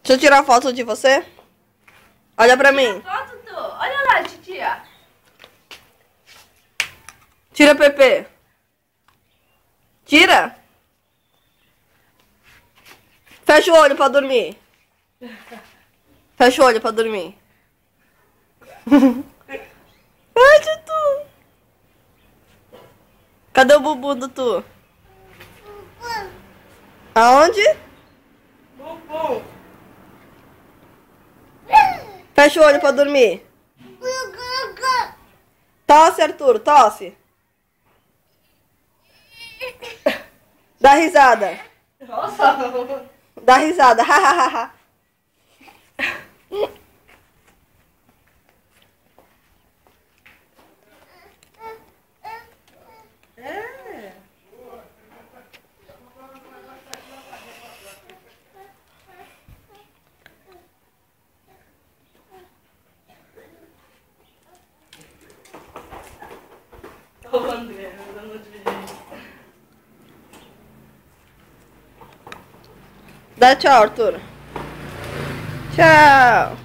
Deixa eu tirar foto de você. Olha pra mim. Foto, tu. Olha lá, titia. Tira, Pepe. Tira. Fecha o olho pra dormir. Fecha o olho pra dormir. Ai, Tutu. Cadê o bubu do Tu? Aonde? Bubu. Fecha o olho pra dormir. Tosse, Arthur, tosse. Dá risada. Nossa. Dá risada. É. Ô, André, eu não te vi. Dá tchau, Arthur. Tchau.